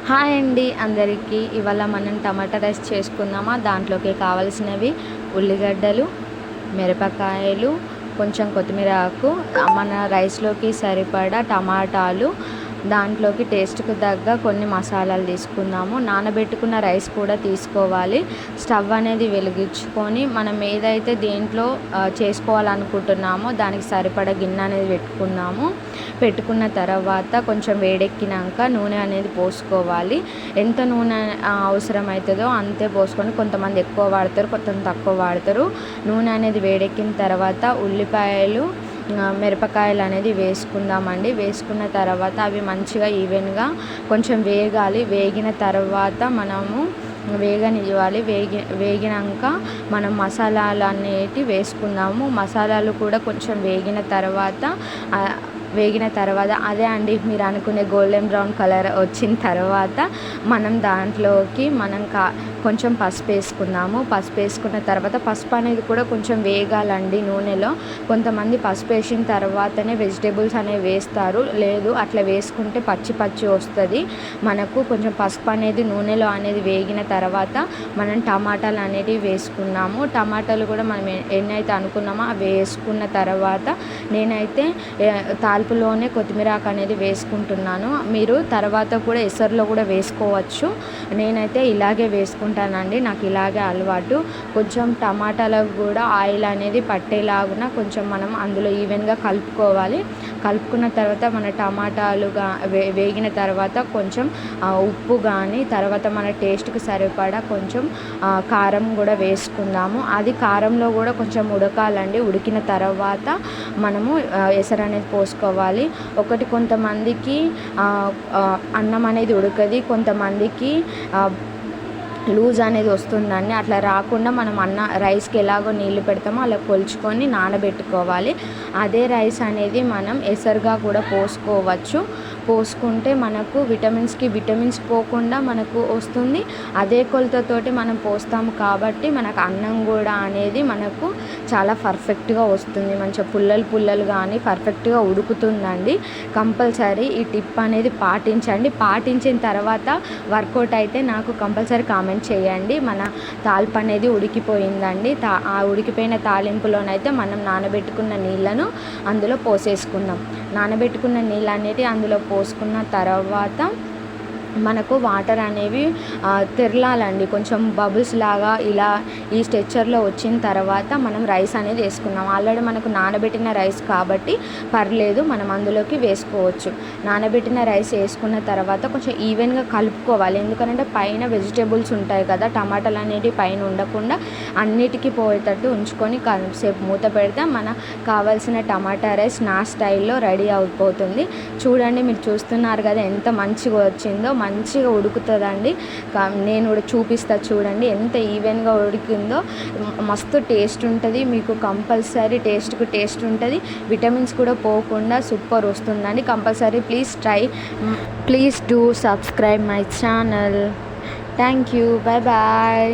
Hi అండి అందరికీ. ఇవాళ మనం టమాటా రైస్ చేసుకుందామా. దాంట్లోకి కావాల్సినవి ఉల్లిగడ్డలు, మిరపకాయలు, కొంచెం కొత్తిమీర ఆకు, మన రైస్లోకి సరిపడా టమాటాలు, దాంట్లోకి టేస్ట్కి తగ్గ కొన్ని మసాలాలు తీసుకుందాము. నానబెట్టుకున్న రైస్ కూడా తీసుకోవాలి. స్టవ్ అనేది వెలిగించుకొని మనం ఏదైతే దేంట్లో చేసుకోవాలనుకుంటున్నామో దానికి సరిపడా గిన్నె అనేది పెట్టుకున్న తర్వాత కొంచెం వేడెక్కినాక నూనె అనేది పోసుకోవాలి. ఎంత నూనె అవసరమవుతుందో అంతే పోసుకొని, కొంతమంది ఎక్కువ వాడతారు, కొంతమంది తక్కువ వాడతారు. నూనె అనేది వేడెక్కిన తర్వాత ఉల్లిపాయలు, మిరపకాయలు అనేది వేసుకుందామండి. వేసుకున్న తర్వాత అవి మంచిగా ఈవెన్గా కొంచెం వేగాలి. వేగిన తర్వాత మనము వేగనివ్వాలి. వేగినాక మనం మసాలాలు అనేటివి వేసుకుందాము. మసాలాలు కూడా కొంచెం వేగిన తర్వాత అదే అండి మీరు అనుకునే గోల్డెన్ బ్రౌన్ కలర్ వచ్చిన తర్వాత మనం దాంట్లోకి కొంచెం పసుపు వేసుకుందాము. పసుపు వేసుకున్న తర్వాత పసుపు అనేది కూడా కొంచెం వేగాలండి నూనెలో. కొంతమంది పసుపు వేసిన తర్వాతనే వెజిటేబుల్స్ అనేవి వేస్తారు, లేదు అట్లా వేసుకుంటే పచ్చి వస్తుంది మనకు. కొంచెం పసుపు అనేది నూనెలో అనేది వేగిన తర్వాత మనం టమాటాలు అనేటివి వేసుకున్నాము. టమాటాలు కూడా మనం ఎన్నైతే అనుకున్నామో అవి వేసుకున్న తర్వాత నేనైతే తాలింపులోనే కొత్తిమీర ఆకు అనేది వేసుకుంటున్నాను. మీరు తర్వాత కూడా ఎసరులో కూడా వేసుకోవచ్చు. నేనైతే ఇలాగే వేసుకుంటానండి, నాకు ఇలాగే అలవాటు. కొంచెం టమాటాలకు కూడా ఆయిల్ అనేది పట్టేలాగున కొంచెం మనం అందులో ఈవెన్గా కలుపుకోవాలి. కలుపుకున్న తర్వాత మన టమాటాలు వేగిన తర్వాత కొంచెం ఉప్పు కానీ, తర్వాత మన టేస్ట్కి సరిపడా కొంచెం కారం కూడా వేసుకుందాము. అది కారంలో కూడా కొంచెం ఉడకాలండి. ఉడికిన తర్వాత మనము ఎసరు అనేది పోసుకోవాలి. కొంతమందికి అన్నం అనేది ఉడకది, కొంతమందికి లూజ్ అనేది వస్తుందండి. అట్లా రాకుండా మనం రైస్కి ఎలాగో నీళ్ళు పెడతామో అలా కొలుచుకొని నానబెట్టుకోవాలి. అదే రైస్ అనేది మనం ఎసరుగా కూడా పోసుకుంటే మనకు విటమిన్స్ పోకుండా మనకు వస్తుంది. అదే కొలతతోటి మనం పోస్తాము కాబట్టి మనకు అన్నం కూడా అనేది మనకు చాలా పర్ఫెక్ట్గా వస్తుంది. మంచిగా పుల్లలు కానీ పర్ఫెక్ట్గా ఉడుకుతుందండి. కంపల్సరీ ఈ టిప్ అనేది పాటించండి. పాటించిన తర్వాత వర్కౌట్ అయితే నాకు కంపల్సరీ కామెంట్ చేయండి. మన తాలింపు అనేది ఉడికిపోయిందండి. ఆ ఉడికిపోయిన తాలింపులోనైతే మనం నానబెట్టుకున్న నీళ్ళను అందులో పోసేసుకుందాం. నానబెట్టుకున్న నీళ్ళు అనేవి అందులో పోసుకున్న తర్వాత మనకు వాటర్ అనేవి తెరలాలండి. కొంచెం బబుల్స్ లాగా ఇలా ఈ స్ట్రెచ్చర్లో వచ్చిన తర్వాత మనం రైస్ అనేది వేసుకున్నాం. ఆల్రెడీ మనకు నానబెట్టిన రైస్ కాబట్టి పర్లేదు, మనం అందులోకి వేసుకోవచ్చు. నానబెట్టిన రైస్ వేసుకున్న తర్వాత కొంచెం ఈవెన్గా కలుపుకోవాలి. ఎందుకంటే పైన వెజిటేబుల్స్ ఉంటాయి కదా, టమాటాలు అనేటివి పైన ఉండకుండా అన్నిటికీ పోయేటట్టు ఉంచుకొని కాసేపు మూత పెడితే మనకు కావాల్సిన టమాటా రైస్ నా స్టైల్లో రెడీ అయిపోతుంది. చూడండి, మీరు చూస్తున్నారు కదా ఎంత మంచిగా వచ్చిందో. మంచిగా ఉడుకుతుందండి. నేను కూడా చూపిస్తా చూడండి ఎంత ఈవెన్గా ఉడికిందో. మస్తు టేస్ట్ ఉంటుంది. మీకు కంపల్సరీ టేస్ట్ ఉంటుంది. విటమిన్స్ కూడా పోకుండా సూపర్ వస్తుందండి. Compulsory please do subscribe my channel. Thank you. Bye.